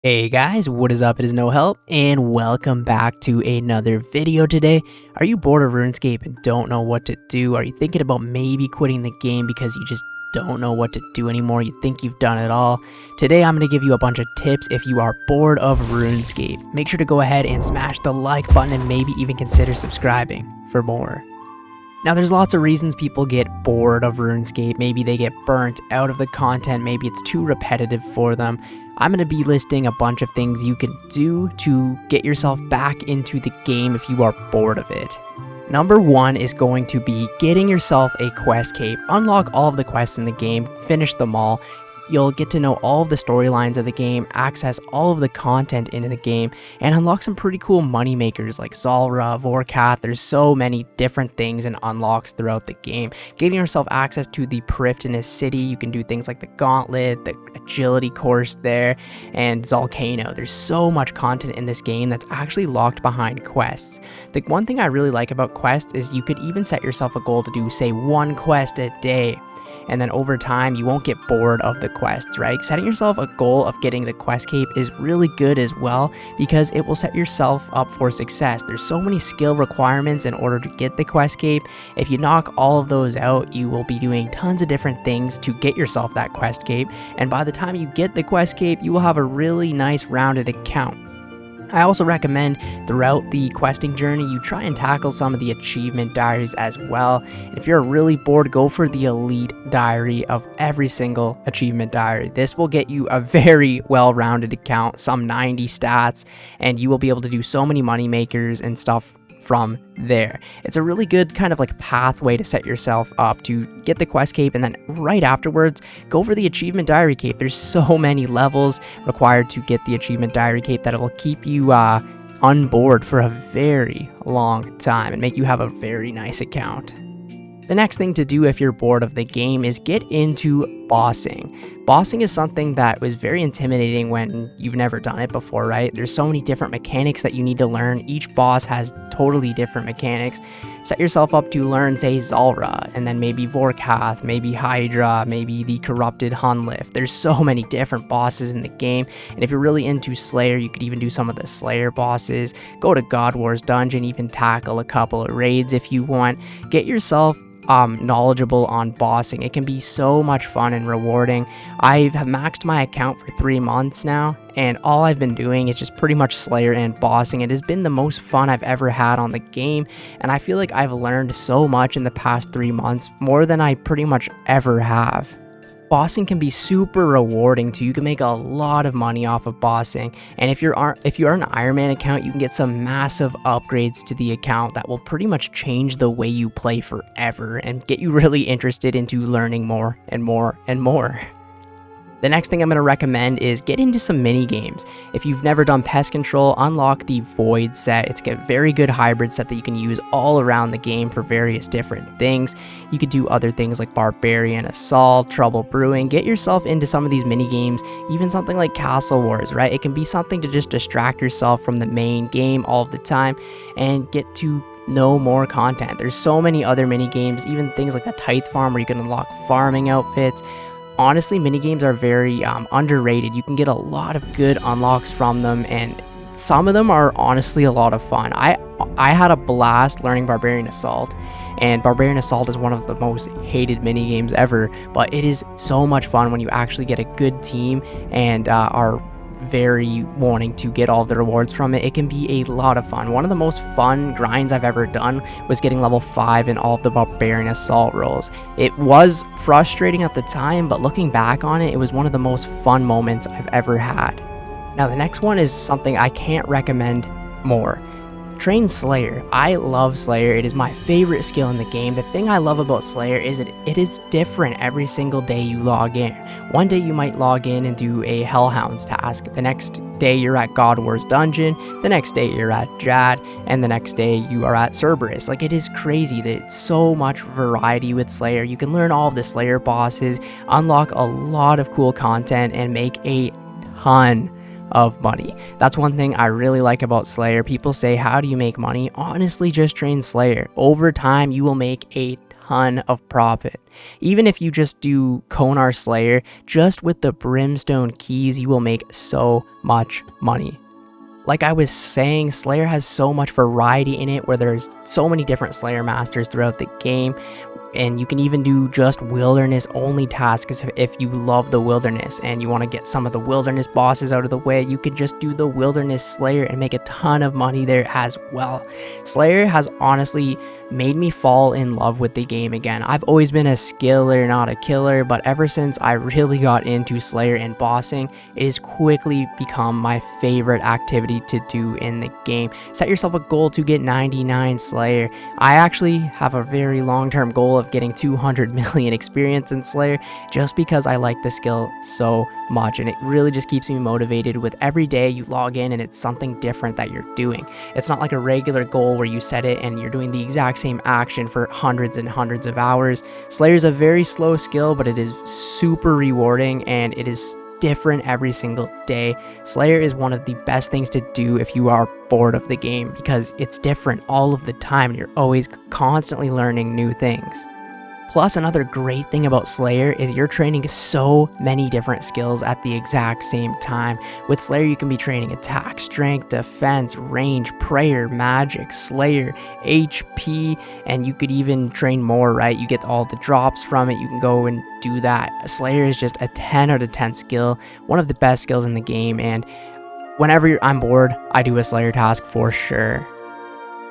Hey guys, what is up? It is No Help, and welcome back to another video today. Are you bored of RuneScape and don't know what to do? Are you thinking about maybe quitting the game because you just don't know what to do anymore? You think you've done it all? Today I'm going to give you a bunch of tips if you are bored of RuneScape. Make sure to go ahead and smash the like button and maybe even consider subscribing for more. Now, there's lots of reasons people get bored of RuneScape. Maybe they get burnt out of the content. Maybe it's too repetitive for them. I'm going to be listing a bunch of things you can do to get yourself back into the game if you are bored of it. Number one is going to be getting yourself a quest cape. Unlock all of the quests in the game, finish them all. You'll get to know all of the storylines of the game, access all of the content in the game, and unlock some pretty cool money makers like Zulrah, Vorkath. There's so many different things and unlocks throughout the game. Getting yourself access to the Prifddinas city, you can do things like the Gauntlet, the agility course there, and Volcano. There's so much content in this game that's actually locked behind quests. The one thing I really like about quests is you could even set yourself a goal to do, say, one quest a day. And then over time, you won't get bored of the quests, right? Setting yourself a goal of getting the quest cape is really good as well because it will set yourself up for success. There's so many skill requirements in order to get the quest cape. If you knock all of those out, you will be doing tons of different things to get yourself that quest cape. And by the time you get the quest cape, you will have a really nice rounded account. I also recommend throughout the questing journey, you try and tackle some of the achievement diaries as well. And if you're really bored, go for the elite diary of every single achievement diary. This will get you a very well-rounded account, some 90 stats, and you will be able to do so many money makers and stuff from there. It's a really good kind of like pathway to set yourself up to get the quest cape, and then right afterwards go for the achievement diary cape. There's so many levels required to get the achievement diary cape that it will keep you unbored for a very long time and make you have a very nice account. The next thing to do if you're bored of the game is get into bossing. Bossing is something that was very intimidating when you've never done it before, right? There's so many different mechanics that you need to learn. Each boss has totally different mechanics. Set yourself up to learn, say, Zulrah, and then maybe Vorkath, maybe Hydra, maybe the corrupted Hunlift. There's so many different bosses in the game, and if you're really into Slayer, you could even do some of the Slayer bosses. Go to God War's dungeon, even tackle a couple of raids if you want. Get yourself knowledgeable on bossing. It can be so much fun and rewarding. I've maxed my account for 3 months now, and all I've been doing is just pretty much Slayer and bossing. It has been the most fun I've ever had on the game, and I feel like I've learned so much in the past 3 months, more than I pretty much ever have. Bossing can be super rewarding too. You can make a lot of money off of bossing, and if you're an Ironman account, you can get some massive upgrades to the account that will pretty much change the way you play forever and get you really interested into learning more and more and more. The next thing I'm going to recommend is get into some mini games. If you've never done pest control, unlock the void set. It's a very good hybrid set that you can use all around the game for various different things. You could do other things like barbarian assault, trouble brewing. Get yourself into some of these mini games, even something like Castle Wars, right? It can be something to just distract yourself from the main game all of the time and get to know more content. There's so many other mini games, even things like the Tithe Farm where you can unlock farming outfits. Honestly, minigames are very underrated. You can get a lot of good unlocks from them, and some of them are honestly a lot of fun. I had a blast learning Barbarian Assault, and Barbarian Assault is one of the most hated minigames ever, but it is so much fun when you actually get a good team and are very wanting to get all of the rewards from it. It can be a lot of fun. One of the most fun grinds I've ever done was getting level 5 in all of the Barbarian Assault roles. It was frustrating at the time, but looking back on it, it was one of the most fun moments I've ever had. Now, the next one is something I can't recommend more. Train Slayer. I love Slayer. It is my favorite skill in the game. The thing I love about Slayer is that it is different every single day you log in. One day you might log in and do a Hellhounds task. The next day you're at God War's dungeon. The next day you're at Jad. And the next day you are at Cerberus. Like, it is crazy. There's so much variety with Slayer. You can learn all of the Slayer bosses, unlock a lot of cool content, and make a ton of money. That's one thing I really like about Slayer. People say, how do you make money? Honestly, just train Slayer. Over time, you will make a ton of profit. Even if you just do Konar Slayer, just with the Brimstone keys, you will make so much money. Like I was saying, Slayer has so much variety in it, where there's so many different Slayer masters throughout the game. And you can even do just wilderness only tasks if you love the wilderness and you want to get some of the wilderness bosses out of the way. You could just do the wilderness Slayer and make a ton of money there as well. Slayer has honestly made me fall in love with the game again. I've always been a skiller, not a killer, but ever since I really got into Slayer and bossing, it has quickly become my favorite activity to do in the game. Set yourself a goal to get 99 Slayer. I actually have a very long-term goal of getting 200 million experience in Slayer, just because I like the skill so much, and it really just keeps me motivated with every day you log in and it's something different that you're doing. It's not like a regular goal where you set it and you're doing the exact same action for hundreds and hundreds of hours. Slayer is a very slow skill, but it is super rewarding and it is different every single day. Slayer is one of the best things to do if you are bored of the game, because it's different all of the time and you're always constantly learning new things. Plus, another great thing about Slayer is you're training so many different skills at the exact same time. With Slayer, you can be training attack, strength, defense, range, prayer, magic, Slayer, HP, and you could even train more, right? You get all the drops from it. You can go and do that. Slayer is just a 10 out of 10 skill, one of the best skills in the game, and whenever I'm bored, I do a Slayer task for sure.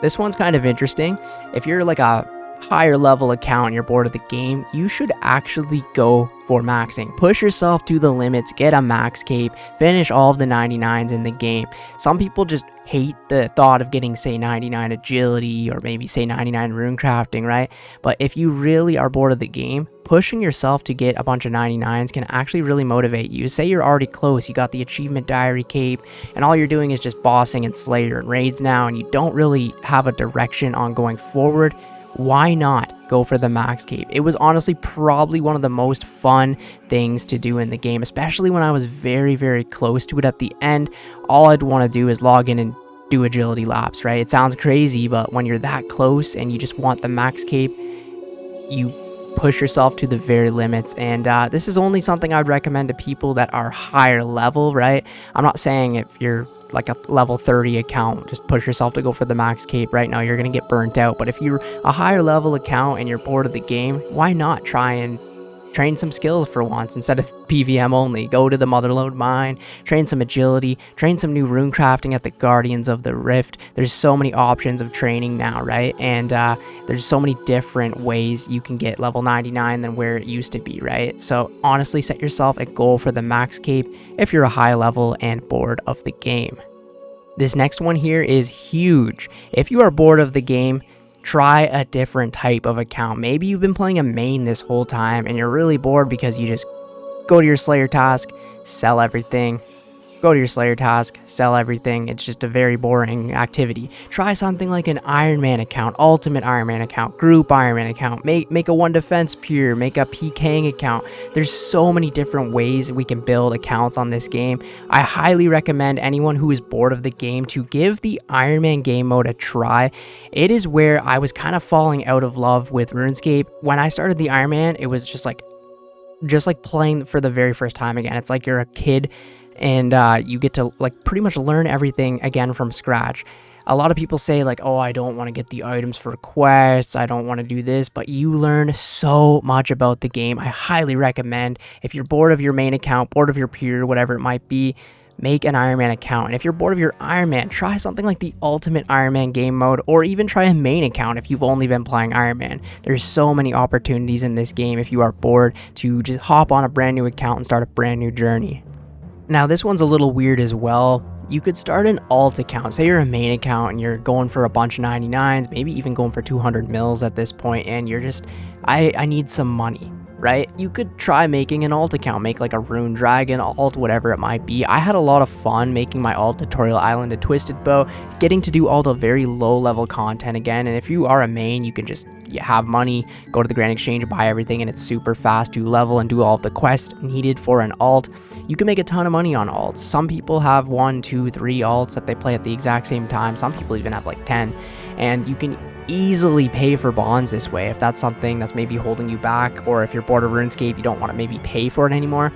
This one's kind of interesting. If you're like a higher level account and you're bored of the game, you should actually go for maxing. Push yourself to the limits, get a max cape, finish all of the 99s in the game. Some people just hate the thought of getting, say, 99 agility or maybe say 99 rune crafting, right? But if you really are bored of the game, pushing yourself to get a bunch of 99s can actually really motivate you. Say you're already close, you got the achievement diary cape, and all you're doing is just bossing and Slayer and raids now, and you don't really have a direction on going forward. Why not go for the max cape? It was honestly probably one of the most fun things to do in the game, especially when I was very, very close to it at the end. All I'd want to do is log in and do agility laps, right? It sounds crazy, but when you're that close and you just want the max cape, you push yourself to the very limits. And this is only something I'd recommend to people that are higher level, right? I'm not saying if you're like a level 30 account, just push yourself to go for the max cape right now. You're gonna get burnt out. But if you're a higher level account and you're bored of the game, why not try and train some skills for once instead of PVM only? Go to the Motherlode Mine, train some agility, train some new rune crafting at the Guardians of the Rift. There's so many options of training now, right? And there's so many different ways you can get level 99 than where it used to be, right? So honestly, set yourself a goal for the max cape if you're a high level and bored of the game. This next one here is huge. If you are bored of the game, try a different type of account. Maybe you've been playing a main this whole time and you're really bored because you just go to your Slayer task, sell everything, go to your Slayer task, sell everything. It's just a very boring activity. Try something like an Ironman account, Ultimate Ironman account, Group Ironman account, make a one defense pure, make a PKing account. There's so many different ways we can build accounts on this game. I highly recommend anyone who is bored of the game to give the Ironman game mode a try. It is where I was kind of falling out of love with RuneScape. When I started the Ironman, it was just like playing for the very first time again. It's like you're a kid and you get to like pretty much learn everything again from scratch. A lot of people say like, oh, I don't want to get the items for quests, I don't want to do this, but you learn so much about the game. I highly recommend, if you're bored of your main account, bored of your peer, whatever it might be, make an Ironman account. And if you're bored of your Ironman, try something like the Ultimate Ironman game mode, or even try a main account if you've only been playing Ironman. There's so many opportunities in this game if you are bored to just hop on a brand new account and start a brand new journey. Now, this one's a little weird as well. You could start an alt account. Say you're a main account and you're going for a bunch of 99s, maybe even going for 200 mils at this point, and you're just, I need some money, right? You could try making an alt account, make like a Rune Dragon alt, whatever it might be. I had a lot of fun making my alt Tutorial Island, a Twisted Bow, getting to do all the very low level content again. And if you are a main, you can just you have money, go to the Grand Exchange, buy everything, and it's super fast to level and do all of the quests needed for an alt. You can make a ton of money on alts. Some people have 1, 2, 3 alts that they play at the exact same time. Some people even have like 10, and you can easily pay for bonds this way if that's something that's maybe holding you back, or if you're bored of RuneScape, you don't want to maybe pay for it anymore.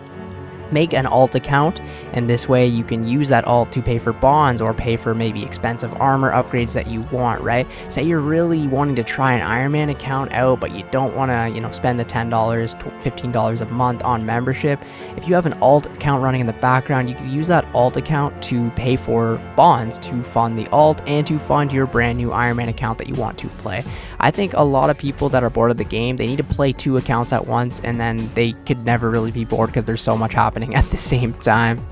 Make an alt account, and this way you can use that alt to pay for bonds or pay for maybe expensive armor upgrades that you want, right? Say you're really wanting to try an Ironman account out, but you don't want to, spend the $10, $15 a month on membership. If you have an alt account running in the background, you could use that alt account to pay for bonds to fund the alt and to fund your brand new Ironman account that you want to play. I think a lot of people that are bored of the game, they need to play 2 accounts at once, and then they could never really be bored because there's so much happening at the same time.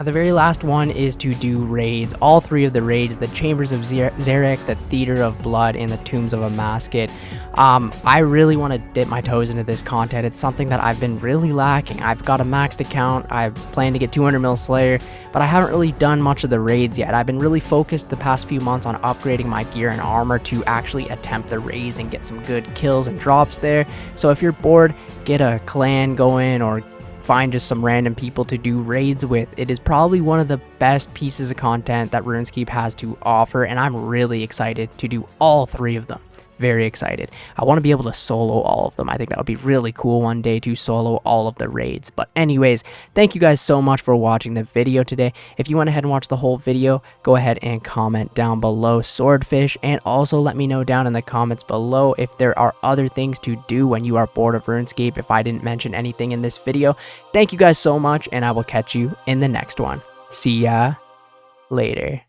The very last one is to do raids. All 3 of the raids, the Chambers of Zarek, the Theater of Blood, and the Tombs of a Masket. I really want to dip my toes into this content. It's something that I've been really lacking. I've got a maxed account. I plan to get 200 mil Slayer, but I haven't really done much of the raids yet. I've been really focused the past few months on upgrading my gear and armor to actually attempt the raids and get some good kills and drops there. So if you're bored, get a clan going or find just some random people to do raids with. It is probably one of the best pieces of content that RuneScape has to offer, and I'm really excited to do all 3 of them. Very excited. I want to be able to solo all of them. I think that would be really cool one day to solo all of the raids. But anyways, thank you guys so much for watching the video today. If you went ahead and watched the whole video, go ahead and comment down below Swordfish, and also let me know down in the comments below if there are other things to do when you are bored of RuneScape if I didn't mention anything in this video. Thank you guys so much, and I will catch you in the next one. See ya later.